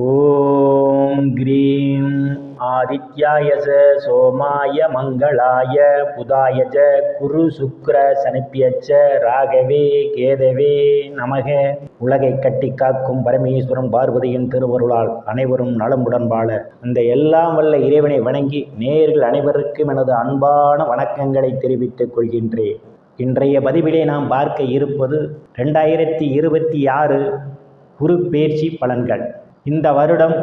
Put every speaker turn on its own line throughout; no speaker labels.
ஓம் cream ஆதித்யாயச சோமாய மங்களாய புதாயஜ குரு சுக்ர சனிப்பியச்ச ராகவே கேதவே நமக. உலகை கட்டி காக்கும் பரமேஸ்வரன் பார்வதியின் திருவருளால் அனைவரும் நலமுடன் வாழ அந்த எல்லாம் வல்ல இறைவனை வணங்கி நேயர்கள் அனைவருக்கும் எனது அன்பான வணக்கங்களை தெரிவித்துக் கொள்கின்றேன். இன்றைய பதிவிலே நாம் பார்க்க இருப்பது 2026 குரு பெயர்ச்சி பலன்கள். இந்த வருடம்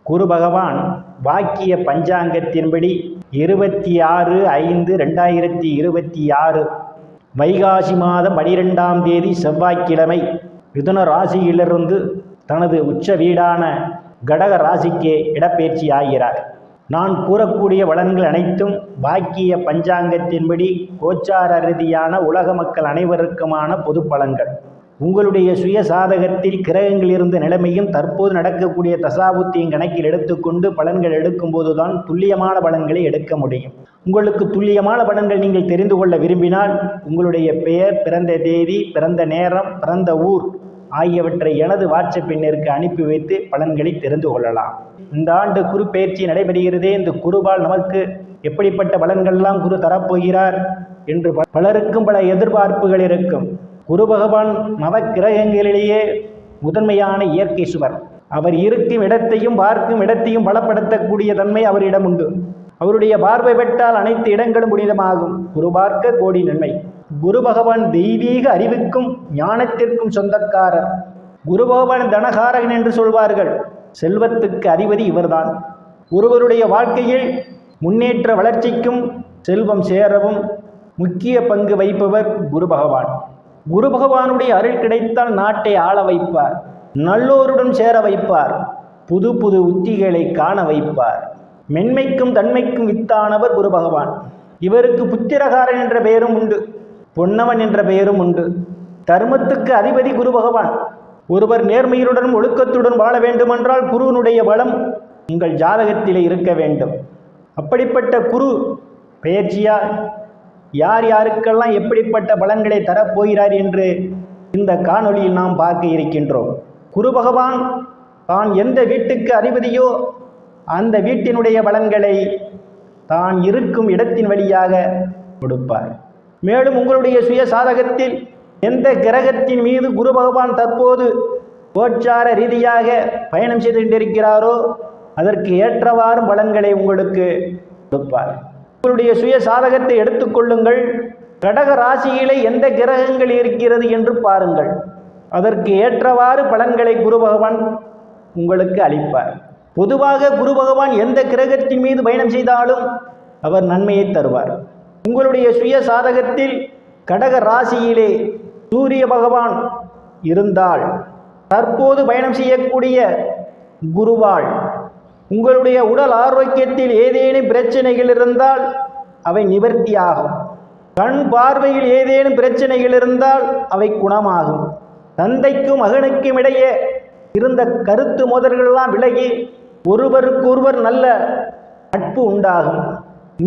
குரு பகவான் வாக்கிய பஞ்சாங்கத்தின்படி 26/5/2026 வைகாசி மாதம் 12ஆம் தேதி செவ்வாய்க்கிழமை மிதுன ராசியிலிருந்து தனது உச்ச வீடான கடக ராசிக்கு இடப்பெயர்ச்சி ஆகிறார். நான் கூறக்கூடிய பலன்கள் அனைத்தும் வாக்கிய பஞ்சாங்கத்தின்படி கோச்சார ரீதியான உலக மக்கள் அனைவருக்குமான பொது பலன்கள். உங்களுடைய சுய சாதகத்தில் கிரகங்கள் இருந்த நிலைமையும் தற்போது நடக்கக்கூடிய தசாபுத்தியும் கணக்கில் எடுத்துக்கொண்டு பலன்கள் எடுக்கும்போது தான் துல்லியமான பலன்களை எடுக்க முடியும். உங்களுக்கு துல்லியமான பலன்கள் நீங்கள் தெரிந்து கொள்ள விரும்பினால் உங்களுடைய பெயர், பிறந்த தேதி, பிறந்த நேரம், பிறந்த ஊர் ஆகியவற்றை எனது வாட்ஸ்அப் எண்ணிற்கு அனுப்பி வைத்து பலன்களை தெரிந்து கொள்ளலாம். இந்த ஆண்டு குரு பெயர்ச்சி நடைபெறுகிறதே, இந்த குருவால் நமக்கு எப்படிப்பட்ட பலன்கள்லாம் குரு தரப்போகிறார் என்று பலருக்கும் பல எதிர்பார்ப்புகள் இருக்கும். குரு பகவான் நவக்கிரகங்களிலேயே முதன்மையான இயற்கை சுவர். அவர் இருக்கும் இடத்தையும் பார்க்கும் இடத்தையும் பலப்படுத்தக்கூடிய தன்மை அவரிடம் உண்டு. அவருடைய பார்வை பெற்றால் அனைத்து இடங்களும் புனிதமாகும். குரு பார்க்க கோடி நன்மை. குரு பகவான் தெய்வீக அறிவுக்கும் ஞானத்திற்கும் சொந்தக்காரர். குரு பகவான் தனகாரகன் என்று சொல்வார்கள். செல்வத்துக்கு அதிபதி இவர்தான். ஒருவருடைய வாழ்க்கையில் முன்னேற்ற வளர்ச்சிக்கும் செல்வம் சேரவும் முக்கிய பங்கு வகிப்பவர் குரு பகவான். குரு பகவானுடைய அருள் கிடைத்தால் நாட்டை ஆள வைப்பார், நல்லோருடன் சேர வைப்பார், புது புது உத்திகளை காண வைப்பார். மென்மைக்கும் தன்மைக்கும் வித்தானவர் குரு பகவான். இவருக்கு புத்திரகாரன் என்ற பெயரும் உண்டு, பொன்னவன் என்ற பெயரும் உண்டு. தர்மத்துக்கு அதிபதி குரு பகவான். ஒருவர் நேர்மையுடன் ஒழுக்கத்துடன் வாழ வேண்டுமென்றால் குருவினுடைய பலம் உங்கள் ஜாதகத்திலே இருக்க வேண்டும். அப்படிப்பட்ட குரு பெயர்ச்சியால் யார் யாருக்கெல்லாம் எப்படிப்பட்ட பலன்களை தரப்போகிறார் என்று இந்த காணொளியில் நாம் பார்க்க இருக்கின்றோம். குரு பகவான் தான் எந்த வீட்டுக்கு அதிபதியோ அந்த வீட்டினுடைய பலன்களை தான் இருக்கும் இடத்தின் வழியாக கொடுப்பார். மேலும் உங்களுடைய சுய சாதகத்தில் எந்த கிரகத்தின் மீது குரு பகவான் தற்போது கோச்சார ரீதியாக பயணம் செய்து கொண்டிருக்கிறாரோ அதற்கு ஏற்றவாறு பலன்களை உங்களுக்கு கொடுப்பார். உங்களுடைய சுய சாதகத்தை எடுத்துக்கொள்ளுங்கள். கடக ராசியிலே எந்த கிரகங்கள் இருக்கிறது என்று பாருங்கள். அதற்கு ஏற்றவாறு பலன்களை குரு பகவான் உங்களுக்கு அளிப்பார். பொதுவாக குரு பகவான் எந்த கிரகத்தின் மீது பயணம் செய்தாலும் அவர் நன்மையை தருவார். உங்களுடைய சுய சாதகத்தில் கடக ராசியிலே சூரிய பகவான் இருந்தால் தற்போது பயணம் செய்யக்கூடிய குருவால் உங்களுடைய உடல் ஆரோக்கியத்தில் ஏதேனும் பிரச்சனைகள் இருந்தால் அவை நிவர்த்தியாகும். கண் பார்வையில் ஏதேனும் பிரச்சனைகள் இருந்தால் அவை குணமாகும். தந்தைக்கும் மகனுக்கும் இடையே இருந்த கருத்து மோதல்களெல்லாம் விலகி ஒருவருக்கொருவர் நல்ல நட்பு உண்டாகும்.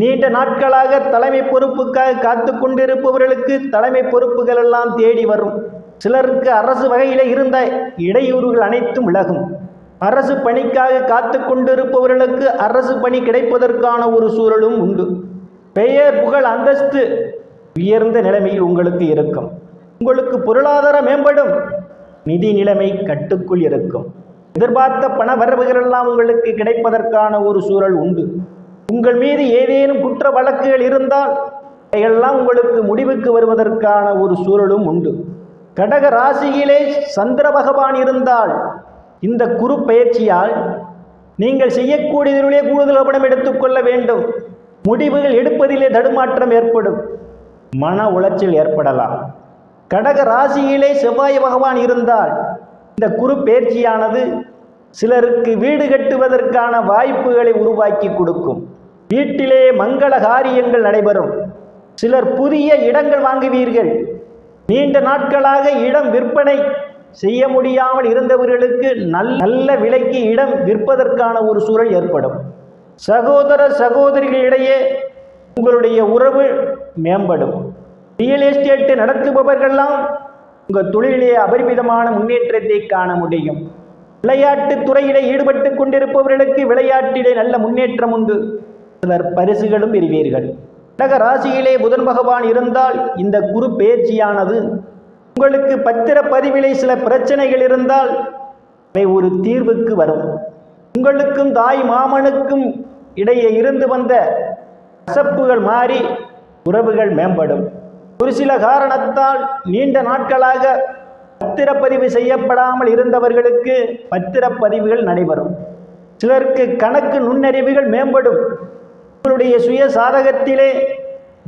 நீண்ட நாட்களாக தலைமை பொறுப்புக்காக காத்து கொண்டிருப்பவர்களுக்கு தலைமை பொறுப்புகள் எல்லாம் தேடி வரும். சிலருக்கு அரசு வகையில் இருந்த இடையூறுகள் அனைத்தும் விலகும். அரசு பணிக்காக காத்து கொண்டிருப்பவர்களுக்கு அரசு பணி கிடைப்பதற்கான ஒரு சூழலும் உண்டு. பெயர், புகழ், அந்தஸ்து உயர்ந்த நிலைமையில் உங்களுக்கு இருக்கும். உங்களுக்கு பொருளாதாரம் மேம்படும். நிதி நிலைமை கட்டுக்குள் இருக்கும். எதிர்பார்த்த பண வரவுகளெல்லாம் உங்களுக்கு கிடைப்பதற்கான ஒரு சூழல் உண்டு. உங்கள் மீது ஏதேனும் குற்ற வழக்குகள் இருந்தால் அவையெல்லாம் உங்களுக்கு முடிவுக்கு வருவதற்கான ஒரு சூழலும் உண்டு. கடக ராசியிலே சந்திர பகவான் இருந்தால் இந்த குரு பெயர்ச்சியால் நீங்கள் செய்யக்கூடியதிலே கூடுதல் கவனம் எடுத்துக்கொள்ள வேண்டும். முடிவுகள் எடுப்பதிலே தடுமாற்றம் ஏற்படும். மன உளைச்சல் ஏற்படலாம். கடக ராசியிலே செவ்வாய் பகவான் இருந்தால் இந்த குரு பெயர்ச்சியானது சிலருக்கு வீடு கட்டுவதற்கான வாய்ப்புகளை உருவாக்கி கொடுக்கும். வீட்டிலே மங்கள காரியங்கள் நடைபெறும். சிலர் புதிய இடங்கள் வாங்குவீர்கள். நீண்ட நாட்களாக இடம் விற்பனை செய்ய முடியாமல் இருந்தவர்களுக்கு நல்ல விலைக்கு இடம் விற்பதற்கான ஒரு சூழல் ஏற்படும். சகோதர சகோதரிகளிடையே உங்களுடைய உறவு மேம்படும். ரியல் எஸ்டேட் நடத்துபவர்களெல்லாம் உங்கள் தொழிலே அபரிமிதமான முன்னேற்றத்தை காண முடியும். விளையாட்டுத் துறையிலே ஈடுபட்டு கொண்டிருப்பவர்களுக்கு விளையாட்டிலே நல்ல முன்னேற்றம் உண்டு. சிலர் பரிசுகளும் பெறுவீர்கள். கடக ராசியிலே புதன் பகவான் இருந்தால் இந்த குரு பெயர்ச்சியானது உங்களுக்கு பத்திரப்பதிவிலே சில பிரச்சனைகள் இருந்தால் அவை ஒரு தீர்வுக்கு வரும். உங்களுக்கும் தாய் மாமனுக்கும் இடையே இருந்து வந்த கசப்புகள் மாறி உறவுகள் மேம்படும். ஒரு சில காரணத்தால் நீண்ட நாட்களாக பத்திரப்பதிவு செய்யப்படாமல் இருந்தவர்களுக்கு பத்திரப்பதிவுகள் நடைபெறும். சிலருக்கு கணக்கு நுண்ணறிவுகள் மேம்படும். உங்களுடைய சுய சாதகத்திலே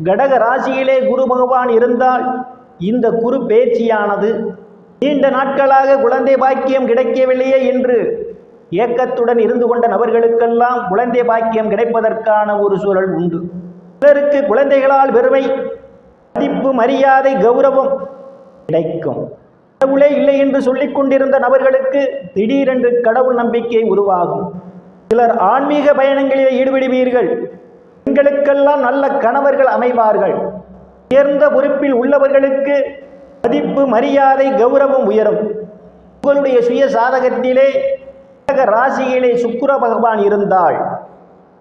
கடக ராசியிலே குரு பகவான் இருந்தால் இந்த குரு பெயர்ச்சியானது நீண்ட நாட்களாக குழந்தை பாக்கியம் கிடைக்கவில்லையே என்று ஏக்கத்துடன் இருந்து கொண்ட நபர்களுக்கெல்லாம் குழந்தை பாக்கியம் கிடைப்பதற்கான ஒரு சூழல் உண்டு. சிலருக்கு குழந்தைகளால் பெருமை, மதிப்பு, மரியாதை, கௌரவம் கிடைக்கும். கடவுளே இல்லை என்று சொல்லிக் கொண்டிருந்த நபர்களுக்கு திடீரென்று கடவுள் நம்பிக்கை உருவாகும். சிலர் ஆன்மீக பயணங்களில் ஈடுபடுவீர்கள். பெண்களுக்கெல்லாம் நல்ல கணவர்கள் அமைவார்கள். உயர்ந்த பொறுப்பில் உள்ளவர்களுக்கு மதிப்பு, மரியாதை, கௌரவம் உயரும். உங்களுடைய சுய சாதகத்திலே ராசியிலே சுக்கிர பகவான் இருந்தால்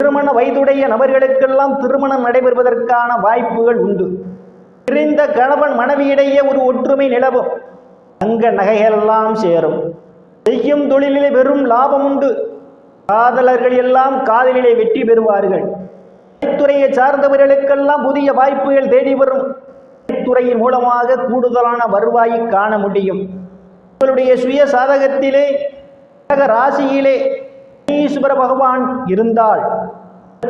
திருமண வயதுடைய நபர்களுக்கெல்லாம் திருமணம் நடைபெறுவதற்கான வாய்ப்புகள் உண்டு. பிரிந்த கணவன் மனைவியிடையே ஒரு ஒற்றுமை நிலவும். தங்க நகைகளெல்லாம் சேரும். செய்யும் தொழிலிலே வெறும் லாபம் உண்டு. காதலர்கள் எல்லாம் காதலிலே வெற்றி பெறுவார்கள். துறையை சார்ந்தவர்களுக்கெல்லாம் புதிய வாய்ப்புகள் தேடி வரும். துறையின் மூலமாக கூடுதலான வருவாயை காண முடியும். உங்களுடைய சுய சாதகத்திலே ராசியிலே ஈஸ்வர பகவான் இருந்தால்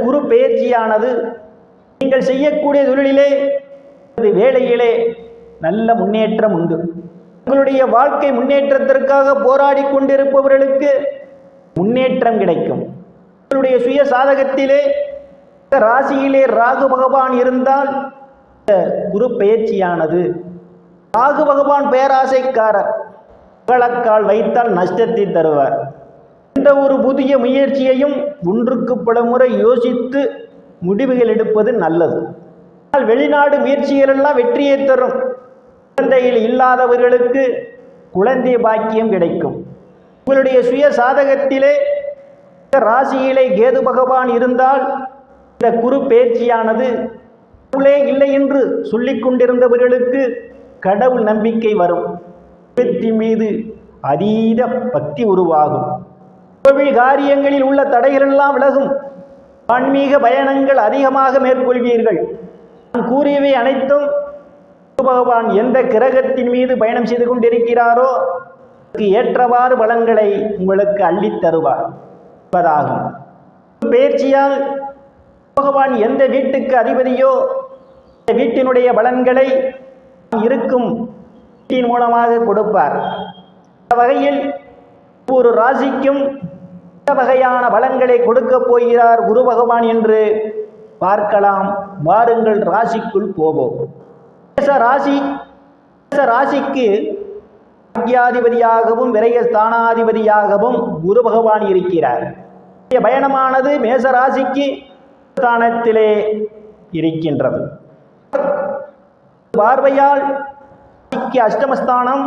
குரு பெயர்ச்சியானது நீங்கள் செய்யக்கூடிய தொழிலிலே வேலையிலே நல்ல முன்னேற்றம் உண்டு. உங்களுடைய வாழ்க்கை முன்னேற்றத்திற்காக போராடி கொண்டிருப்பவர்களுக்கு முன்னேற்றம் கிடைக்கும். உங்களுடைய சுய சாதகத்திலே ராசியிலே ராகு பகவான் இருந்தால் குரு பெயர்ச்சியானது ராகு பகவான் பேராசைக்காரர். பழக்கால் வைத்தால் நஷ்டத்தை தருவார். எந்த ஒரு புதிய முயற்சியையும் ஒன்றுக்கு பல முறை யோசித்து முடிவுகள் எடுப்பது நல்லது. வெளிநாடு முயற்சிகளெல்லாம் வெற்றியை தரும். குழந்தையில் இல்லாதவர்களுக்கு குழந்தை பாக்கியம் கிடைக்கும். உங்களுடைய சுய சாதகத்திலே ராசியிலே கேது பகவான் இருந்தால் இந்த குரு பெயர்ச்சியானது கடவுளே இல்லை என்று சொல்லிக் கொண்டிருந்தவர்களுக்கு கடவுள் நம்பிக்கை வரும். தெய்வத்தின் மீது அதீத பக்தி உருவாகும். கோவில் காரியங்களில் உள்ள தடைகளெல்லாம் விலகும். ஆன்மீக பயணங்கள் அதிகமாக மேற்கொள்வீர்கள். நான் கூறியவை அனைத்தும் பகவான் எந்த கிரகத்தின் மீது பயணம் செய்து கொண்டிருக்கிறாரோ அதற்கு ஏற்றவாறு பலன்களை உங்களுக்கு அள்ளித் தருவார் என்பதாகும். பெயர்ச்சியால் பகவான் எந்த வீட்டுக்கு அதிபதியோ வீட்டினுடைய பலன்களை இருக்கும் வீட்டின் மூலமாக கொடுப்பார். இந்த வகையில் ஒரு ராசிக்கும் எந்த வகையான பலன்களை கொடுக்கப் போகிறார் குரு பகவான் என்று பார்க்கலாம். வாருங்கள் ராசிக்குள் போவோம். ராசிக்கு பாக்கியாதிபதியாகவும் விரயஸ்தானாதிபதியாகவும் குரு பகவான் இருக்கிறார். பயணமானது மேச ராசிக்கு ஸ்தானத்திலே இருக்கின்றது. பார்வையால் அஷ்டமஸ்தானம்,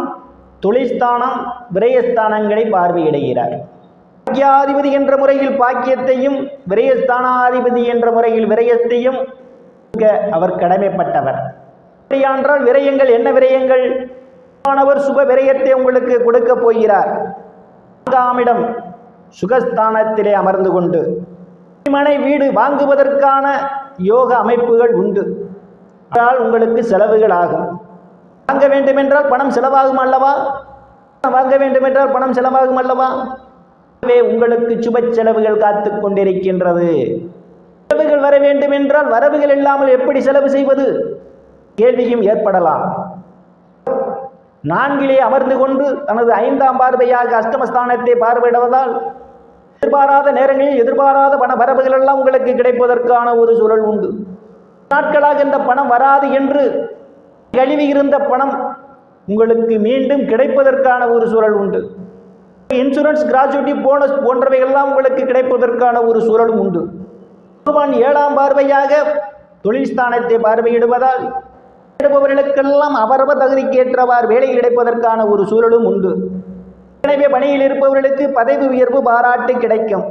தொழில்ஸ்தானம், விரயஸ்தானங்களை பார்வையிடுகிறார். பாக்கியாதிபதி என்ற முறையில் பாக்கியத்தையும் விரயஸ்தானாதிபதி என்ற முறையில் விரயத்தையும் அவர் கடமைப்பட்டவர். அப்படியானால் விரயங்கள் என்ன விரயங்கள்? மாணவர் சுப விரயத்தை உங்களுக்கு கொடுக்க போகிறார். 4ஆம் இடம் சுகஸ்தானத்திலே அமர்ந்து கொண்டு மனை வீடு வாங்குவதற்கான யோக அமைப்புகள் உண்டு. ஆனால் உங்களுக்கு செலவுகள் ஆகும். வாங்க வேண்டுமென்றால் பணம் செலவாகும் அல்லவா? வாங்க வேண்டுமென்றால் பணம் செலவாகும் அல்லவா? உங்களுக்கு சுப செலவுகள் காத்து கொண்டிருக்கின்றது. செலவுகள் வர வேண்டுமென்றால் வரவுகள் இல்லாமல் எப்படி செலவு செய்வது? கேள்வியும் ஏற்படலாம். 4லே அமர்ந்து கொண்டு தனது 5ஆம் பார்வையாக அஷ்டமஸ்தானத்தை பார்வையிடுவதால் எதிர்பாராத நேரங்களில் எதிர்பாராத பண வரவுகள் எல்லாம் உங்களுக்கு கிடைப்பதற்கான ஒரு சூழல் உண்டு. நாட்களாக இந்த பணம் வராது என்று கழுவி இருந்த பணம் உங்களுக்கு மீண்டும் கிடைப்பதற்கான ஒரு சூழல் உண்டு. இன்சூரன்ஸ், கிராஜுவிட்டி, போனஸ் போன்றவைகள்லாம் உங்களுக்கு கிடைப்பதற்கான ஒரு சூழலும் உண்டு. பகவான் 7ஆம் பார்வையாக தொழில் ஸ்தானத்தை பார்வையிடுவதால் தேடுபவர்களுக்கெல்லாம் அவரவர் தகுதிக்கேற்றவாறு வேலை கிடைப்பதற்கான ஒரு சூழலும் உண்டு. எனவே பணியில் இருப்பவர்களுக்கு பதவி உயர்வு பாராட்டு கிடைக்கும்.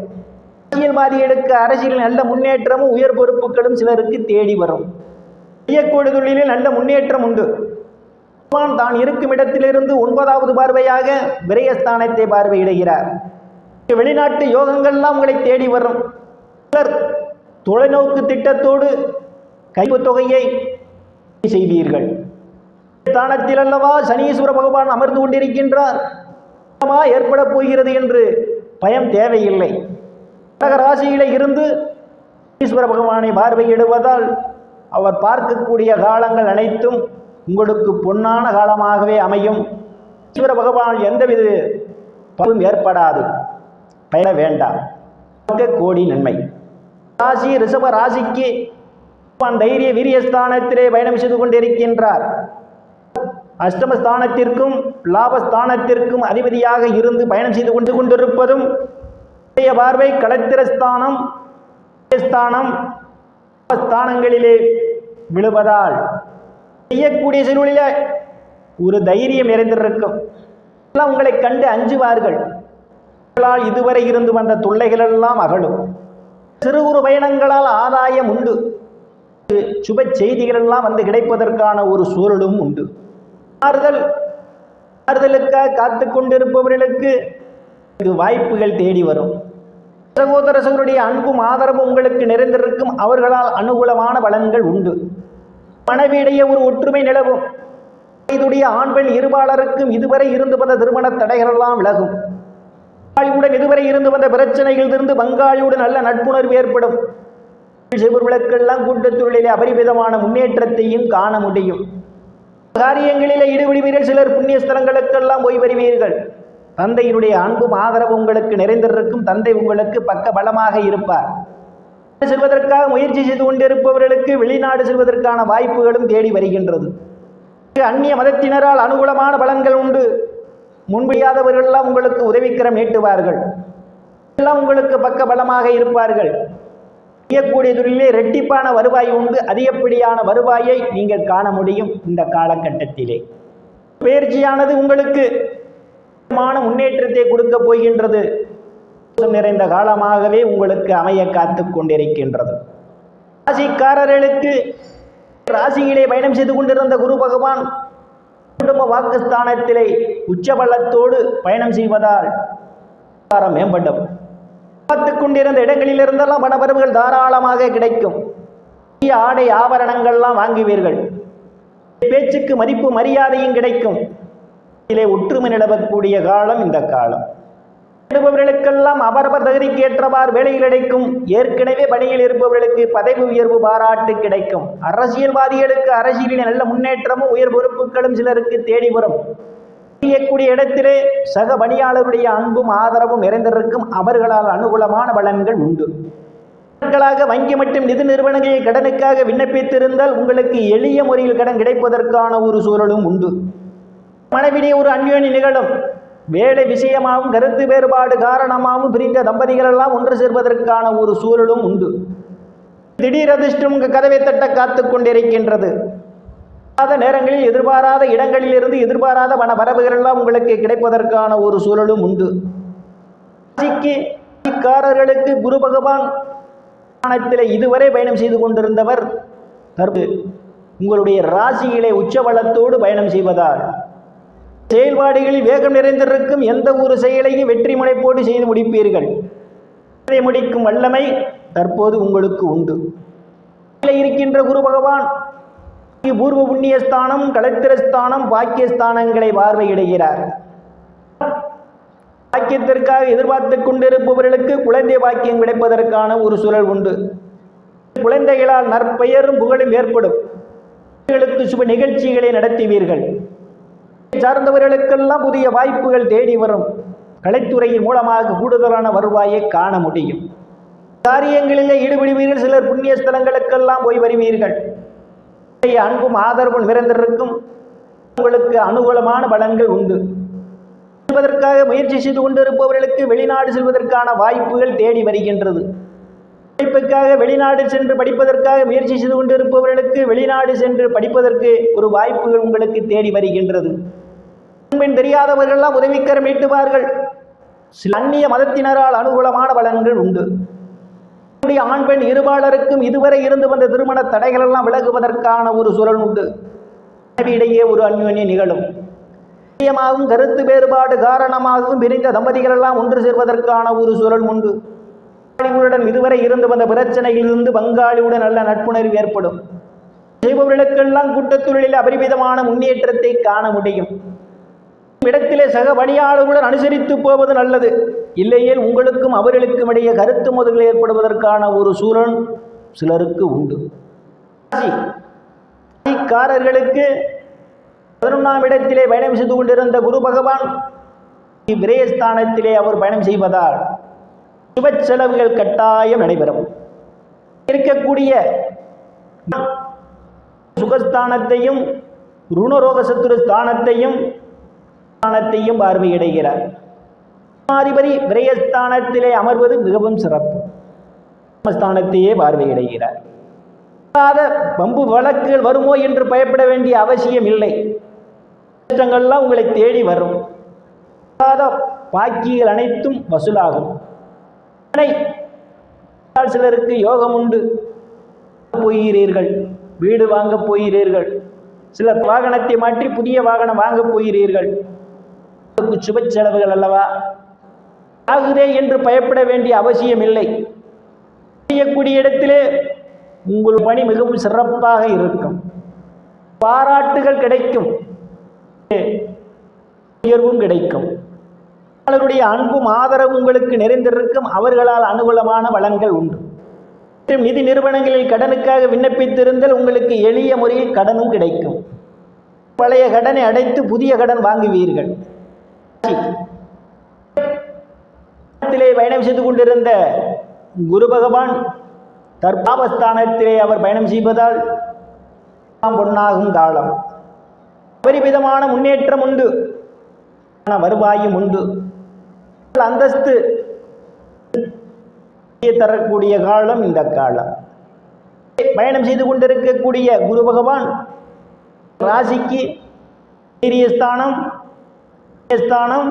அரசியல்வாதிகளுக்கு அரசியலில் நல்ல முன்னேற்றமும் உயர் பொறுப்புகளும் சிலருக்கு தேடி வரும். செய்யக்கூடிய தொழிலில் நல்ல முன்னேற்றம் உண்டு. தான் இருக்கும் இடத்திலிருந்து 9வது பார்வையாக விரயஸ்தானத்தை பார்வையிடுகிறார். வெளிநாட்டு யோகங்கள்லாம் உங்களை தேடி வரும். சிலர் தொலைநோக்கு திட்டத்தோடு கைவு தொகையை செய்வீர்கள். ஸ்தானத்தில் அல்லவா சனீஸ்வர பகவான் அமர்ந்து கொண்டிருக்கின்றார். ஏற்பட போகிறது என்று பயம் தேவையில்லை. கடக ராசியிலே இருந்து சனீஸ்வர பகவானை பார்வையிடுவதால் அவர் பார்க்கக்கூடிய காலங்கள் அனைத்தும் உங்களுக்கு பொன்னான காலமாகவே அமையும். ஈஸ்வர பகவான் எந்தவித பலனும் ஏற்படாது. பயண வேண்டாம். கோடி நன்மை. ராசி ரிஷப ராசிக்கு தைரிய வீரியஸ்தானத்திலே பயணம் செய்து கொண்டிருக்கின்றார். அஷ்டமஸ்தானத்திற்கும் லாபஸ்தானத்திற்கும் அதிபதியாக இருந்து பயணம் செய்து கொண்டிருப்பதும் பார்வை களத்திரஸ்தானம் ஸ்தானங்களிலே விழுவதால் செய்யக்கூடிய செயலில் ஒரு தைரியம் நிறைந்திருக்கும். எல்லாம் உங்களை கண்டு அஞ்சுவார்கள். இதுவரை இருந்து வந்த தொல்லைகள் எல்லாம் அகலும். சிறு குறு பயணங்களால் ஆதாயம் உண்டு. சுப செய்திகள் எல்லாம் வந்து கிடைப்பதற்கான ஒரு சூழலும் உண்டு. ஆறுதலுக்காக காத்து கொண்டிருப்பவர்களுக்கு வாய்ப்புகள் தேடி வரும். சகோதர சகோதரிய அன்பும் ஆதரவும் உங்களுக்கு நிறைந்திருக்கும். அவர்களால் அனுகூலமான பலன்கள் உண்டு. மனைவியிடையே ஒரு ஒற்றுமை நிலவும். இதுடைய ஆண் பெண் இருபாலருக்கும் இதுவரை இருந்து வந்த திருமண தடைகள் எல்லாம் விலகும். பங்காளியுடன் இதுவரை இருந்து வந்த பிரச்சனைகள் இருந்து பங்காளியுடன் நல்ல நட்புணர்வு ஏற்படும். விளக்கெல்லாம் கூட்டத்தொழிலே அபரிமிதமான முன்னேற்றத்தையும் காண முடியும். காரியங்களிலே ஈடுபடுவீர்கள். சிலர் புண்ணிய ஸ்தலங்களுக்கெல்லாம் போய் வருவீர்கள். தந்தையினுடைய அன்பும் ஆதரவு உங்களுக்கு நிறைந்திருக்கும். தந்தை உங்களுக்கு பக்க பலமாக இருப்பார். செல்வதற்காக முயற்சி செய்து கொண்டிருப்பவர்களுக்கு வெளிநாடு செல்வதற்கான வாய்ப்புகளும் தேடி வருகின்றது. அந்நிய மதத்தினரால் அனுகூலமான பலன்கள் உண்டு. முன்பியாதவர்கள் எல்லாம் உங்களுக்கு உதவிக்கரம் நீட்டுவார்கள். எல்லாம் உங்களுக்கு பக்க பலமாக இருப்பார்கள். செய்யக்கூடிய தொழிலே இரட்டிப்பான வருவாய் உண்டு. அதிகப்படியான வருவாயை நீங்கள் காண முடியும். இந்த காலகட்டத்திலே பயிற்சியானது உங்களுக்கு முன்னேற்றத்தை கொடுக்க போகின்றது. நிறைந்த காலமாகவே உங்களுக்கு அமைய காத்து கொண்டிருக்கின்றது. ராசிக்காரர்களுக்கு ராசியிலே பயணம் செய்து கொண்டிருந்த குரு பகவான் குடும்ப வாக்குஸ்தானத்திலே உச்சபலத்தோடு பயணம் செய்வதால் மேம்படும். பார்த்துக் கொண்டிருந்த இடங்களில் இருந்தெல்லாம் பணபரவுகள் தாராளமாக கிடைக்கும். ஆடை ஆபரணங்கள்லாம் வாங்குவீர்கள். பேச்சுக்கு மதிப்பு மரியாதையும் கிடைக்கும். இதிலே ஒற்றுமை நிலவக்கூடிய காலம் இந்த காலம். இருப்பவர்களுக்கெல்லாம் அவரவர் தகுதிக்கு ஏற்றவாறு வேலைகள் கிடைக்கும். ஏற்கனவே பணியில் இருப்பவர்களுக்கு பதவி உயர்வு பாராட்டு கிடைக்கும். அரசியல்வாதிகளுக்கு அரசியலில் நல்ல முன்னேற்றமும் உயர் பொறுப்புகளும் சிலருக்கு தேடி வரும். செய்யக்கூடிய இடத்திலே சக பணியாளருடைய அன்பும் ஆதரவும் நிறைந்திருக்கும். அவர்களால் அனுகூலமான பலன்கள் உண்டு. வங்கி மற்றும் நிதி நிறுவனங்களில் கடனுக்காக விண்ணப்பித்திருந்தால் உங்களுக்கு எளிய முறையில் கடன் கிடைப்பதற்கான ஒரு சூழலும் உண்டு. மனைவிடையே ஒரு அந்யோன்ய நிகழும். வேலை விஷயமாகவும் கருத்து வேறுபாடு காரணமாகவும் பிரிந்த தம்பதிகள் எல்லாம் ஒன்று சேர்வதற்கான ஒரு சூழலும் உண்டு. திடீர் அதிர்ஷ்டம் உங்கள் கதவை தட்ட காத்து கொண்டிருக்கின்றது. நேரங்களில் எதிர்பாராத இடங்களில் இருந்து எதிர்பாராத பண வரவுகள் எல்லாம் உங்களுக்கு கிடைப்பதற்கான ஒரு சூழலும் உண்டு. ராசிக்காரர்களுக்கு குரு பகவான் இதுவரை பயணம் செய்து கொண்டிருந்தவர் தற்போது உங்களுடைய ராசியிலே உச்சபலத்தோடு பயணம் செய்வதால் செயல்பாடுகளில் வேகம் நிறைந்திருக்கும். எந்த ஒரு செயலையும் வெற்றி முனைப்போடு செய்து முடிப்பீர்கள். இதை முடிக்கும் வல்லமை தற்போது உங்களுக்கு உண்டு. இருக்கின்ற குரு பகவான் பூர்வ புண்ணியஸ்தானம் களத்திரஸ்தானம் பாக்கியஸ்தானங்களை பார்வையிடுகிறார். பாக்கியத்திற்காக எதிர்பார்த்து கொண்டிருப்பவர்களுக்கு குழந்தை பாக்கியம் கிடைப்பதற்கான ஒரு சூழல் உண்டு. குழந்தைகளால் நற்பெயரும் புகழும் ஏற்படும். சுப நிகழ்ச்சிகளை நடத்துவீர்கள். சார்ந்தவர்களுக்கெல்லாம் புதிய வாய்ப்புகள் தேடி வரும். கலைத்துறையின் மூலமாக கூடுதலான வருவாயை காண முடியும். காரியங்களிலே ஈடுபடுவீர்கள். சிலர் புண்ணிய ஸ்தலங்களுக்கெல்லாம் போய் வருவீர்கள். அன்பும் ஆதரவும் நிறைந்திருக்கும். உங்களுக்கு அனுகூலமான பலன்கள் உண்டு. செல்வதற்காக முயற்சி செய்து கொண்டிருப்பவர்களுக்கு வெளிநாடு செல்வதற்கான வாய்ப்புகள் தேடி வருகின்றது. படிப்புக்காக வெளிநாடு சென்று படிப்பதற்காக முயற்சி செய்து கொண்டிருப்பவர்களுக்கு வெளிநாடு சென்று படிப்பதற்கு ஒரு வாய்ப்புகள் உங்களுக்கு தேடி வருகின்றது. பெண் தெரியாதவர்கள்லாம் உதவிக்கரம் நீட்டுவார்கள். சில அந்நிய மதத்தினரால் அனுகூலமான பலன்கள் உண்டு. ஆண் பெண் இருபாலருக்கும் இதுவரை இருந்து வந்த திருமண தடைகள் எல்லாம் விலகுவதற்கான ஒரு சூழல் உண்டு. இடையே ஒரு அந்யோன்யம் நிகழும். நிச்சயமாகவும் கருத்து வேறுபாடு காரணமாகவும் பிரிந்த தம்பதிகள் எல்லாம் ஒன்று சேர்வதற்கான ஒரு சூழல் உண்டு. பங்காளிகளுடன் இதுவரை இருந்து வந்த பிரச்சனையிலிருந்து பங்காளியுடன் நல்ல நட்புணர்வு ஏற்படும். செய்பவர்களுக்கெல்லாம் கூட்டத்தொழிலில் அபரிமிதமான முன்னேற்றத்தை காண முடியும். இடத்திலே சக பணியாளர்களுடன் அனுசரித்து போவது நல்லது. இல்லையேல் உங்களுக்கும் அவர்களுக்கும் இடையே கருத்து மோதல்கள் ஏற்படுவதற்கான ஒரு சூழல் சிலருக்கு உண்டு. ராசிக்காரர்களுக்கு 11ஆம் இடத்திலே பயணம் செய்து கொண்டிருந்த குரு பகவான் விரயஸ்தானத்திலே அவர் பயணம் செய்வதால் சுப செலவுகள் கட்டாயம் நடைபெறும். இருக்கக்கூடிய சுகஸ்தானத்தையும் ருணரோக சத்துரு ஸ்தானத்தையும் பார்வையிடுகிறார். அதிபதி விரயஸ்தானத்திலே அமர்வது மிகவும் சிறப்பு. ஸ்தானத்தையே பார்வையிடுகிறார். பம்பு வழக்குகள் வருமோ என்று பயப்பட வேண்டிய அவசியம் இல்லை. கஷ்டங்கள்லாம் உங்களை தேடி வரும். பாக்கிகள் அனைத்தும் வசூலாகும். சிலருக்கு யோகம் உண்டு. போகிறீர்கள், வீடு வாங்க போகிறீர்கள், சிலர் வாகனத்தை மாற்றி புதிய வாகனம் வாங்க போகிறீர்கள். சுப செலவுகள் அல்லவா ஆகுதே என்று பயப்பட வேண்டிய அவசியம் இல்லை. செய்யக்கூடிய இடத்திலே உங்கள் பணி மிகவும் சிறப்பாக இருக்கும். பாராட்டுகள் கிடைக்கும், உயர்வும் கிடைக்கும். அவர்களுடைய அன்பும் ஆதரவும் உங்களுக்கு நிறைந்திருக்கும். அவர்களால் அனுகூலமான பலன்கள் உண்டு. நிதி நிறுவனங்களில் கடனுக்காக விண்ணப்பித்திருந்தால் உங்களுக்கு எளிய முறையில் கடனும் கிடைக்கும். பழைய கடனை அடைத்து புதிய கடன் வாங்குவீர்கள். பயணம் செய்து கொண்டிருந்த குரு பகவான் தற்பாவஸ்தானத்திலே அவர் பயணம் செய்வதால் பொன்னாகும் காலம். பரிவிதமான முன்னேற்றம் உண்டு, வருவாயும் உண்டு. அந்தஸ்து தரக்கூடிய காலம் இந்த காலம். பயணம் செய்து கொண்டிருக்கக்கூடிய குரு பகவான் ராசிக்கு ஸ்தானம்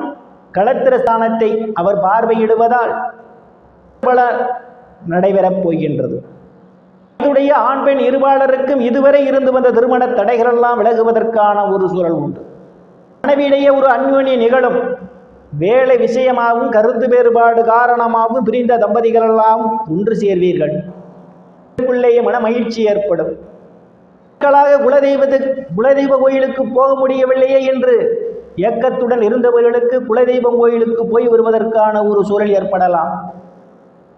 களத்திர ஸ்தானத்தை அவர் பார்வையிடுவதால் பல நடைபெறப் போகின்றது. இதனுடைய ஆண் பெண் இருபாலருக்கும் இதுவரை இருந்து வந்த திருமண தடைகள் எல்லாம் விலகுவதற்கான ஒரு சூழல் உண்டு. மனைவியிடையே ஒரு அந்யோன்யம் நிகழும். வேலை விஷயமாகவும் கருத்து வேறுபாடு காரணமாகவும் பிரிந்த தம்பதிகள் எல்லாம் ஒன்று சேர்வீர்கள். மன மகிழ்ச்சி ஏற்படும். மக்களாக குலதெய்வ கோயிலுக்கு போக முடியவில்லையே என்று இயக்கத்துடன் இருந்தவர்களுக்கு குலதெய்வம் கோயிலுக்கு போய் வருவதற்கான ஒரு சூழல் ஏற்படலாம்.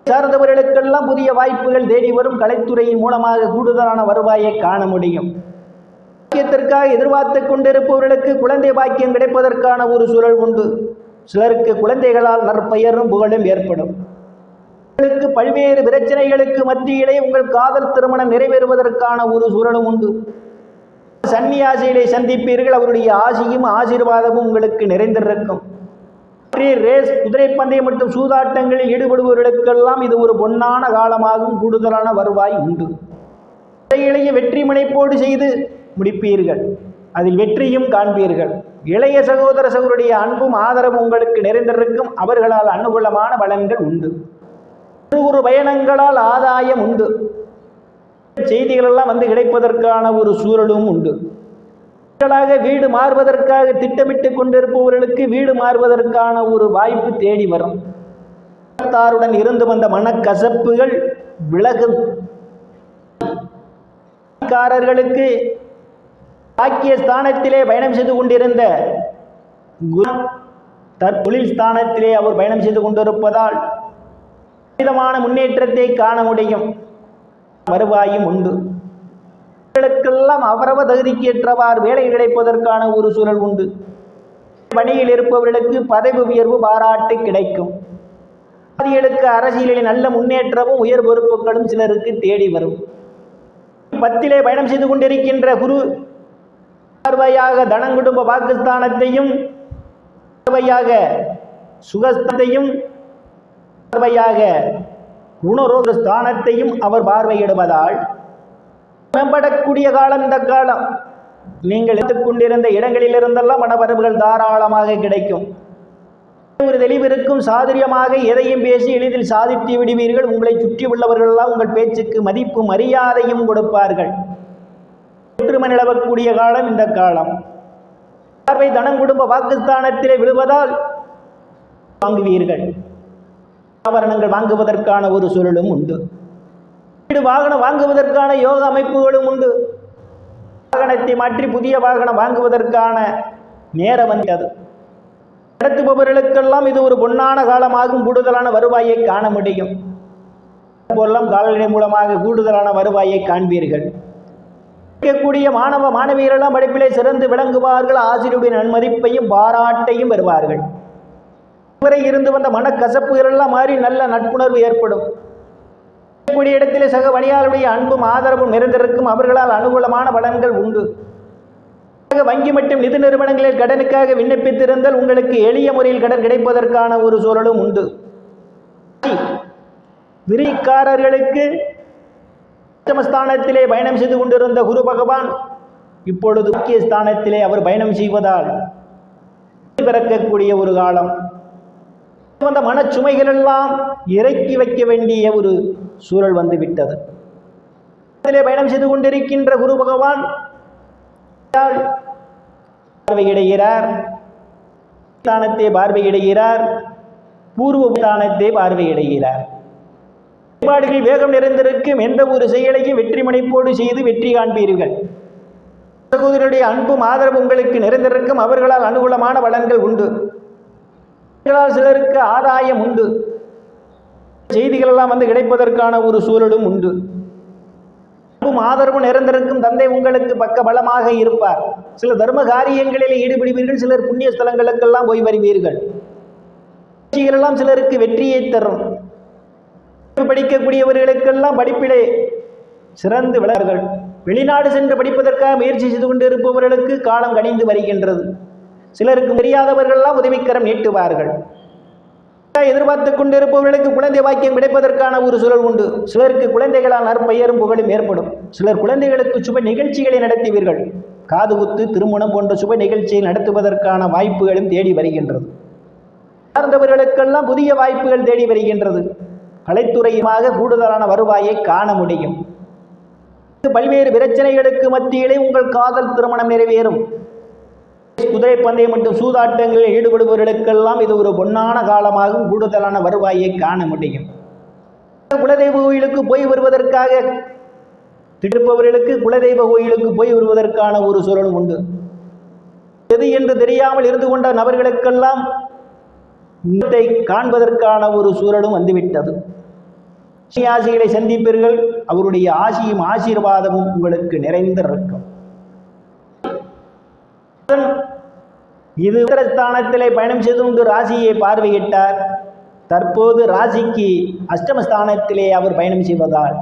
சார்ந்தவர்களுக்கெல்லாம் புதிய வாய்ப்புகள் தேடி வரும். கலைத்துறையின் மூலமாக கூடுதலான வருவாயை காண முடியும். பாக்கியத்திற்காக எதிர்பார்த்து கொண்டிருப்பவர்களுக்கு குழந்தை பாக்கியம் கிடைப்பதற்கான ஒரு சூழல் உண்டு. சிலருக்கு குழந்தைகளால் நற்பெயரும் புகழும் ஏற்படும். உங்களுக்கு பல்வேறு பிரச்சனைகளுக்கு மத்தியிலே உங்கள் காதல் திருமணம் நிறைவேறுவதற்கான ஒரு சூழலும் உண்டு. சன்னியாசிகளை சந்திப்பீர்கள். அவருடைய ஆசியும் ஆசீர்வாதமும் உங்களுக்கு நிறைந்திருக்கும். ரேஸ், குதிரை பந்தயம் மற்றும் சூதாட்டங்களில் ஈடுபடுபவர்களுக்கெல்லாம் இது ஒரு பொன்னான காலமாகும். கூடுதலான வருவாய் உண்டு. இளைய வெற்றி முனைப்போடு செய்து முடிப்பீர்கள். அதில் வெற்றியும் காண்பீர்கள். இளைய சகோதர சகோதரிய அன்பும் ஆதரவும் உங்களுக்கு நிறைந்திருக்கும். அவர்களால் அனுகூலமான பலன்கள் உண்டு. ஒரு பயணங்களால் ஆதாயம் உண்டு. செய்திகள் எல்லாம் வந்து கிடைப்பதற்கான ஒரு சூழலும் உண்டு. வீடு மாறுவதற்காக திட்டமிட்டுக் கொண்டிருப்பவர்களுக்கு வீடு மாறுவதற்கான ஒரு வாய்ப்பு தேடி வரும். தாருடன் இருந்து வந்த மனக்கசப்புகள் விலகும். காரர்களுக்கு பாக்கிய ஸ்தானத்திலே பயணம் செய்து கொண்டிருந்த குரு தொழில் ஸ்தானத்திலே அவர் பயணம் செய்து கொண்டிருப்பதால் விதமான முன்னேற்றத்தை காண முடியும். வருவாயும் உண்டு. அவர்களுக்கெல்லாம் அவரவர் தகுதிக்கு ஏற்றவாறு வேலை கிடைப்பதற்கான ஒரு சூழல் உண்டு. பணியில் இருப்பவர்களுக்கு பதவி உயர்வு பாராட்டு கிடைக்கும். அரசியலில் நல்ல முன்னேற்றமும் உயர் பொறுப்புகளும் சிலருக்கு தேடி வரும். 10லே பயணம் செய்து கொண்டிருக்கின்ற குரு பார்வையாக தனங்குடும்ப பாகிஸ்தானத்தையும் பார்வையாக சுகஸ்தானத்தையும் பார்வையாக குணரோக ஸ்தானத்தையும் அவர் பார்வையிடுவதால் மேம்படக்கூடிய காலம் இந்த காலம். நீங்கள் கொண்டிருந்த இடங்களிலிருந்தெல்லாம் பணவரவுகள் தாராளமாக கிடைக்கும். ஒரு தெளிவிருக்கும், சாதுரியமாக எதையும் பேசி எளிதில் சாதித்து விடுவீர்கள். உங்களை சுற்றி உள்ளவர்களெல்லாம் உங்கள் பேச்சுக்கு மதிப்பு மரியாதையும் கொடுப்பார்கள். ஒற்றுமை நிலவக்கூடிய காலம் இந்த காலம். பார்வை தனம் குடும்ப பாகிஸ்தானத்திலே விழுவதால் வாங்குவீர்கள். ஆபரணங்கள் வாங்குவதற்கான ஒரு சூழலும் உண்டு. வீடு வாகனம் வாங்குவதற்கான யோக அமைப்புகளும் உண்டு. வாகனத்தை மாற்றி புதிய வாகனம் வாங்குவதற்கான நேரம் வந்தது. நடத்துபவர்களுக்கெல்லாம் இது ஒரு பொன்னான காலமாகும். கூடுதலான வருவாயை காண முடியும். போலாம் கால்நடை மூலமாக கூடுதலான வருவாயை காண்பீர்கள். இருக்கக்கூடிய மாணவ மாணவியரெல்லாம் படிப்பிலே சிறந்து விளங்குவார்கள். ஆசிரியருடைய நன்மதிப்பையும் பாராட்டையும் பெறுவார்கள். இதுவரை இருந்து வந்த மனக்கசப்புகள் எல்லாம் மாறி நல்ல நட்புணர்வு ஏற்படும். கூடிய இடத்திலே சக பணியாளருடைய அன்பும் ஆதரவும் நிறைந்திருக்கும். அவர்களால் அனுகூலமான பலன்கள் உண்டு. வங்கி மற்றும் நிதி நிறுவனங்களில் கடனுக்காக விண்ணப்பித்திருந்தால் உங்களுக்கு எளிய முறையில் கடன் கிடைப்பதற்கான ஒரு சூழலும் உண்டு. விரிக்காரர்களுக்கு ஸ்தானத்திலே பயணம் செய்து கொண்டிருந்த குரு பகவான் இப்பொழுது முக்கிய ஸ்தானத்திலே அவர் பயணம் செய்வதால் பிறக்கக்கூடிய ஒரு காலம். அந்த மனச்சுமைகள் எல்லாம் இறக்கி வைக்க வேண்டிய ஒரு சூழல் வந்துவிட்டது. பயணம் செய்து கொண்டிருக்கின்ற குரு பகவான் பார்வையிடுகிறார், ஸ்தானத்தை பார்வையிடுகிறார், பூர்வ ஸ்தானத்தை பார்வையிடுகிறார். வழிபாடுகள் வேகம் நிறைந்திருக்கும். எந்த ஒரு செயலையும் வெற்றி முனைப்போடு செய்து வெற்றி காண்பீர்கள். சகோதரருடைய அன்பும் ஆதரவு உங்களுக்கு நிறைந்திருக்கும். அவர்களால் அனுகூலமான பலன்கள் உண்டு. சிலருக்கு ஆதாயம் உண்டு. செய்திகள் எல்லாம் வந்து கிடைப்பதற்கான ஒரு சூழலும் உண்டு. அன்பும் ஆதரவும் நிறைந்திருக்கும். தந்தை உங்களுக்கு பக்க பலமாக இருப்பார். சில தர்ம காரியங்களில் ஈடுபடுவீர்கள். சிலர் புண்ணிய ஸ்தலங்களுக்கெல்லாம் போய் வருவீர்கள். எல்லாம் சிலருக்கு வெற்றியை தரும். படிக்கக்கூடியவர்களுக்கெல்லாம் படிப்பிலே சிறந்து விளர்கள். வெளிநாடு சென்று படிப்பதற்காக முயற்சி செய்து கொண்டிருப்பவர்களுக்கு காலம் கணிந்து வருகின்றது. சிலருக்கு தெரியாதவர்கள்லாம் உதவிக்கரம் நீட்டுவார்கள். எதிர்பார்த்து கொண்டிருப்பவர்களுக்கு குழந்தை வாக்கியம் கிடைப்பதற்கான ஒரு சூழல் உண்டு. சிலருக்கு குழந்தைகளால் நற்பெயரும் புகழும் ஏற்படும். சிலர் குழந்தைகளுக்கு சுப நிகழ்ச்சிகளை நடத்துவீர்கள். காது குத்து, திருமணம் போன்ற சுப நிகழ்ச்சியை நடத்துவதற்கான வாய்ப்புகளும் தேடி வருகின்றது. சார்ந்தவர்களுக்கெல்லாம் புதிய வாய்ப்புகள் தேடி வருகின்றது. கலைத்துறையுமாக கூடுதலான வருவாயை காண முடியும். பல்வேறு பிரச்சனைகளுக்கு மத்தியிலே உங்கள் காதல் திருமணம் நிறைவேறும். குதிரை பந்தயம் மற்றும் சூதாட்டங்களில் ஈடுபடுபவர்களுக்கெல்லாம் இது ஒரு பொன்னான காலமாகும். கூடுதலான வருவாயை காண முடியும். குலதெய்வ கோயிலுக்கு போய் வருவதற்காக திடுப்பவர்களுக்கு குலதெய்வ கோயிலுக்கு போய் வருவதற்கான ஒரு சூழலும் உண்டு. எது என்று தெரியாமல் இருந்து கொண்ட நபர்களுக்கெல்லாம் காண்பதற்கான ஒரு சூழலும் வந்துவிட்டது. ஆசிகளை சந்திப்பீர்கள். அவருடைய ஆசியும் ஆசீர்வாதமும் உங்களுக்கு நிறைந்திருக்கும். இது உத்தரஸ்தானத்திலே பயணம் செய்து கொண்டு ராசியை பார்வையிட்டார். தற்போது ராசிக்கு அஷ்டமஸ்தானத்திலே அவர் பயணம் செய்வதால்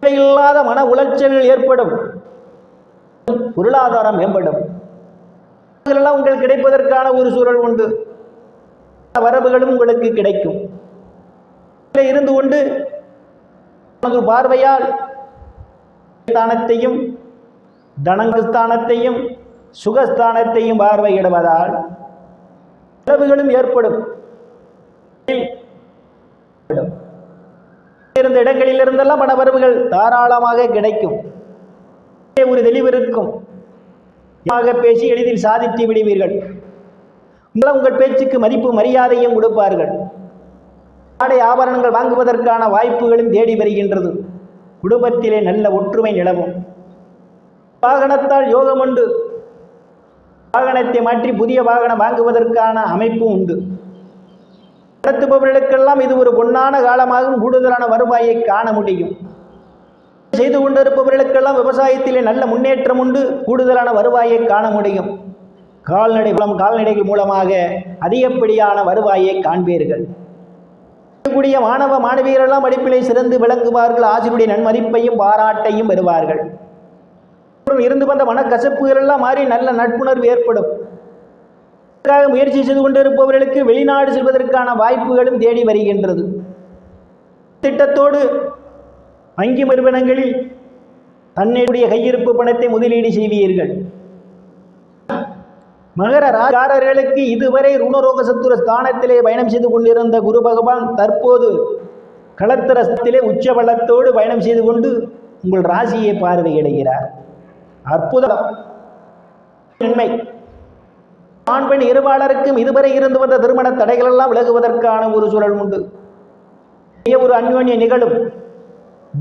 இல்லாத மன உளைச்சல்கள் ஏற்படும். பொருளாதாரம் மேம்படும். இதெல்லாம் உங்களுக்கு கிடைப்பதற்கான ஒரு சூழல் உண்டு. வரவுகளும் உங்களுக்கு கிடைக்கும். இருந்து கொண்டு பார்வையால் ஸ்தானத்தையும் தனங்கஸ்தானத்தையும் சுகஸ்தானத்தையும் பார்வையிடுவதால் செலவுகளும் ஏற்படும். இருந்த இடங்களில் இருந்தெல்லாம் பண வரவுகள் தாராளமாக கிடைக்கும். ஒரு தெளிவிருக்கும். பேசி எளிதில் சாதித்து விடுவீர்கள். உங்கள் பேச்சுக்கு மதிப்பு மரியாதையும் கொடுப்பார்கள். ஆடை ஆபரணங்கள் வாங்குவதற்கான வாய்ப்புகளும் தேடி வருகின்றது. குடும்பத்திலே நல்ல ஒற்றுமை நிலவும். வாகனத்தால் யோகம் உண்டு. வாகனத்தை மாற்றி புதிய வாகனம் வாங்குவதற்கான அமைப்பும் உண்டு. நடத்துபவர்களுக்கெல்லாம் இது ஒரு பொன்னான காலமாகும். கூடுதலான வருவாயை காண முடியும். செய்து கொண்டிருப்பவர்களுக்கெல்லாம் விவசாயத்திலே நல்ல முன்னேற்றம் உண்டு. கூடுதலான வருவாயை காண முடியும். கால்நடைகள் மூலமாக அதிகப்படியான வருவாயை காண்பீர்கள். கூடிய மாணவ மாணவியரெல்லாம் படிப்பிலே சிறந்து விளங்குவார்கள். ஆசிரியருடைய நன்மதிப்பையும் பாராட்டையும் பெறுவார்கள். இருந்து வந்த மனக்கசப்புகள் எல்லாம் மாறி நல்ல நட்புணர்வு ஏற்படும். முயற்சி செய்து கொண்டிருப்பவர்களுக்கு வெளிநாடு செல்வதற்கான வாய்ப்புகளும் தேடி வருகின்றது. திட்டத்தோடு வங்கி நிறுவனங்களில் தன்னுடைய கையிருப்பு பணத்தை முதலீடு செய்வீர்கள். மகர ராசிக்காரர்களுக்கு இதுவரை ருணரோக சத்துர ஸ்தானத்திலே பயணம் செய்து கொண்டிருந்த குரு பகவான் தற்போது களத்திரத்திலே உச்ச பலத்தோடு பயணம் செய்து கொண்டு உங்கள் ராசியை பார்வையிடுகிறார். அற்புதம். நன்மை. ஆண் பெண் இருபாளருக்கும் இதுவரை இருந்து வந்த திருமண தடைகள் எல்லாம் விலகுவதற்கான ஒரு சூழல் உண்டு. ஒரு அந்யோன்ய நிகழும்.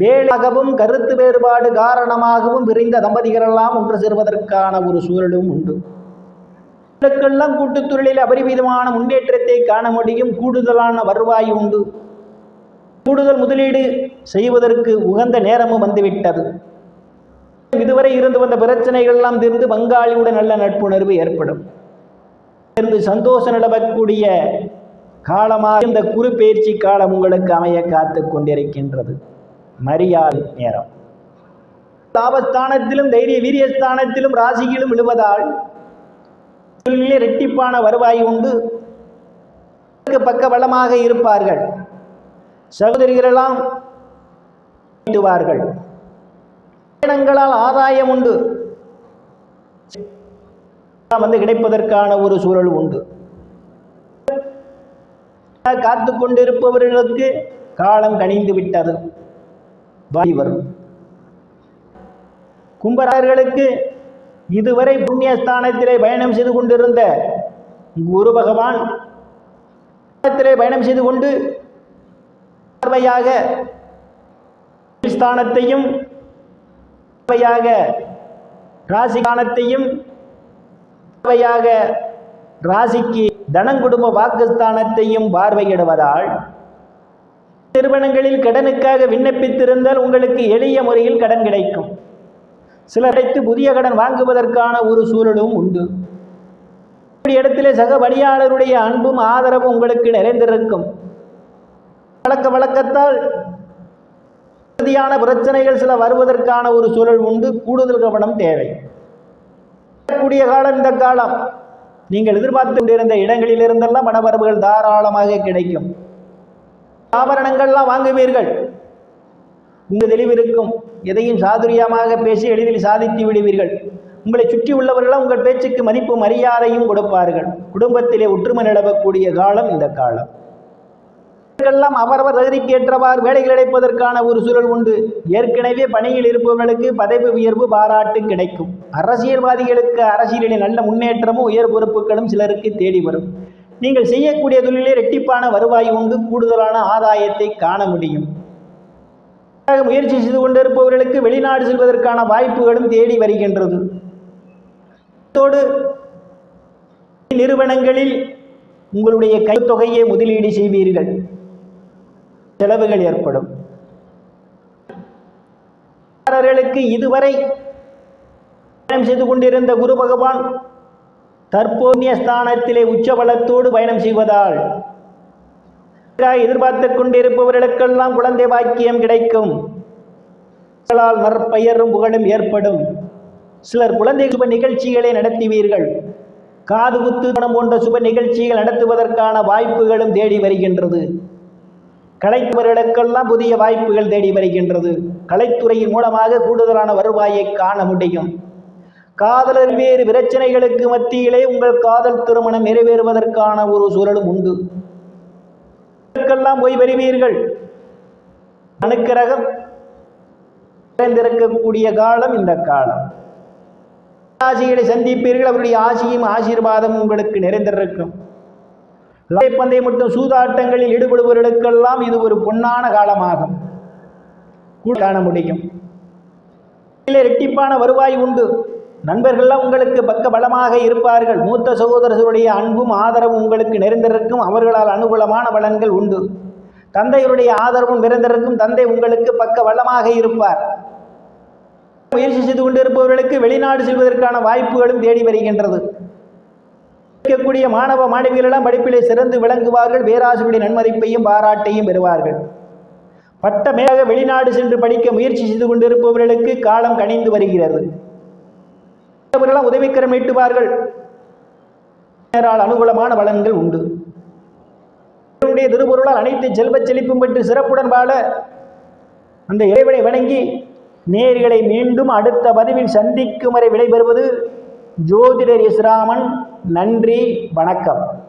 வேளாகவும் கருத்து வேறுபாடு காரணமாகவும் விரிந்த தம்பதிகளெல்லாம் ஒன்று சேர்வதற்கான ஒரு சூழலும் உண்டு. இதற்கெல்லாம் கூட்டுத்தொழிலில் அபரிமிதமான முன்னேற்றத்தை காண முடியும். கூடுதலான வருவாய் உண்டு. கூடுதல் முதலீடு செய்வதற்கு உகந்த நேரமும் வந்துவிட்டது. இதுவரை இருந்து வந்த பிரச்சனைகள் எல்லாம் தீர்ந்து பங்காளியுடன் நல்ல நட்புணர்வு ஏற்படும். சந்தோஷம் நிலவக்கூடிய காலமாக இந்த குரு பயிற்சி காலம் உங்களுக்கு அமைய காத்து கொண்டிருக்கின்றது. மரியாதை நேரம். லாபஸ்தானத்திலும் தைரிய வீரியஸ்தானத்திலும் ராசியிலும் விழுவதால் இரட்டிப்பான வருவாய் உண்டு. பக்க பலமாக இருப்பார்கள். சகோதரிகளெல்லாம் பயணங்களால் ஆதாயம் உண்டு. வந்து கிடைப்பதற்கான ஒரு சூழல் உண்டு. காத்து கொண்டிருப்பவர்களுக்கு காலம் கனிந்து விட்டது. வரும் கும்பரார்களுக்கு இதுவரை புண்ணியஸ்தானத்திலே பயணம் செய்து கொண்டிருந்த குரு பகவான் பயணம் செய்து கொண்டு பார்வையாக ஸ்தானத்தையும் ராசிஸ்தானத்தையும் ராசிக்கு தனங்குடும்ப வாக்குஸ்தானத்தையும் பார்வையிடுவதால் நிறுவனங்களில் கடனுக்காக விண்ணப்பித்திருந்தால் உங்களுக்கு எளிய முறையில் கடன் கிடைக்கும். சிலரைத்து புதிய கடன் வாங்குவதற்கான ஒரு சூழலும் உண்டு. இடத்திலே சக பணியாளருடைய அன்பும் ஆதரவும் உங்களுக்கு நிறைந்திருக்கும். வழக்கத்தால் உறுதியான பிரச்சனைகள் சில வருவதற்கான ஒரு சூழல் உண்டு. கூடுதல் கவனம் தேவை. கூடிய காலம் இந்த காலம். நீங்கள் எதிர்பார்த்து கொண்டிருந்த இடங்களில் இருந்தெல்லாம் பணவரவுகள் தாராளமாக கிடைக்கும். ஆபரணங்கள்லாம் வாங்குவீர்கள். உங்கள் தெளிவிருக்கும். எதையும் சாதுரியமாக பேசி எளிதில் சாதித்து விடுவீர்கள். உங்களை சுற்றி உள்ளவர்கள் உங்கள் பேச்சுக்கு மதிப்பு மரியாதையும் கொடுப்பார்கள். குடும்பத்திலே ஒற்றுமை நிலவக்கூடிய காலம் இந்த காலம். எல்லாம் அவரவர் தகுதிக்கு ஏற்றவாறு வேலைகள் கிடைப்பதற்கான ஒரு சூழல் உண்டு. ஏற்கனவே பணியில் இருப்பவர்களுக்கு பதவி உயர்வு பாராட்டு கிடைக்கும். அரசியல்வாதிகளுக்கு அரசியலில் நல்ல முன்னேற்றமும் உயர் பொறுப்புகளும் சிலருக்கு தேடி வரும். நீங்கள் செய்யக்கூடிய தொழிலே இரட்டிப்பான வருவாய் உண்டு. கூடுதலான ஆதாயத்தை காண முடியும். முயற்சி செய்து கொண்டிருப்பவர்களுக்கு வெளிநாடு செல்வதற்கான வாய்ப்புகளும் தேடி வருகின்றது. நிறுவனங்களில் உங்களுடைய கைத்தொகையை முதலீடு செய்வீர்கள். செலவுகள் ஏற்படும். இதுவரை பயணம் செய்து கொண்டிருந்த குரு பகவான் தற்போதைய ஸ்தானத்திலே உச்சபலத்தோடு பயணம் செய்வதால் எதிர்பார்த்து கொண்டிருப்பவர்களுக்கெல்லாம் குழந்தை பாக்கியம் கிடைக்கும். நற்பெயரும் புகழும் ஏற்படும். சிலர் குழந்தை சுப நிகழ்ச்சிகளை நடத்துவீர்கள். காது குத்து மனம் போன்ற சுப நிகழ்ச்சிகள் நடத்துவதற்கான வாய்ப்புகளும் தேடி வருகின்றது. கலைத்துறைகளுக்கெல்லாம் புதிய வாய்ப்புகள் தேடி வருகின்றது. கலைத்துறையின் மூலமாக கூடுதலான வருவாயை காண முடியும். காதலர் வேறு பிரச்சனைகளுக்கு மத்தியிலே உங்கள் காதல் திருமணம் நிறைவேறுவதற்கான ஒரு சூழலும் உண்டு. போய் வருவீர்கள். அனுக்கிரகம் நிறைந்திருக்கக்கூடிய காலம் இந்த காலம். ஆசிகளை சந்திப்பீர்கள். அவருடைய ஆசியும் ஆசீர்வாதம் உங்களுக்கு நிறைந்திருக்கும். பந்தய மற்றும் சூதாட்டங்களில் ஈடுபடுபவர்களுக்கெல்லாம் இது ஒரு பொன்னான காலமாகும். காண முடியும். இரட்டிப்பான வருவாய் உண்டு. நண்பர்கள்லாம் உங்களுக்கு பக்க பலமாக இருப்பார்கள். மூத்த சகோதரர்களுடைய அன்பும் ஆதரவும் உங்களுக்கு நிறைந்திருக்கும். அவர்களால் அனுகூலமான பலன்கள் உண்டு. தந்தையருடைய ஆதரவும் நிறைந்திருக்கும். தந்தை உங்களுக்கு பக்க பலமாக இருப்பார். முயற்சி செய்து கொண்டிருப்பவர்களுக்கு வெளிநாடு செல்வதற்கான வாய்ப்புகளும் தேடி வருகின்றது. இருக்கக்கூடிய மாணவ மாணவிகளெல்லாம் படிப்பிலே சிறந்து விளங்குவார்கள். பேராசிரியருடைய நன்மதிப்பையும் பாராட்டையும் பெறுவார்கள். பட்டமேக வெளிநாடு சென்று படிக்க முயற்சி செய்து கொண்டிருப்பவர்களுக்கு காலம் கனிந்து வருகிறது. உதவிக்கரம் நீட்டுவார்கள். அனுகூலமான பலன்கள் உண்டு. திருப்பொருளால் அனைத்து செல்வ செழிப்பும் பெற்று சிறப்புடன் வாழ அந்த இறைவனை வணங்கி நேர்களை மீண்டும் அடுத்த பதிவில் சந்திக்கும் வரை விடைபெறுவது ஜோதிடர் எஸ் ராமன். நன்றி, வணக்கம்.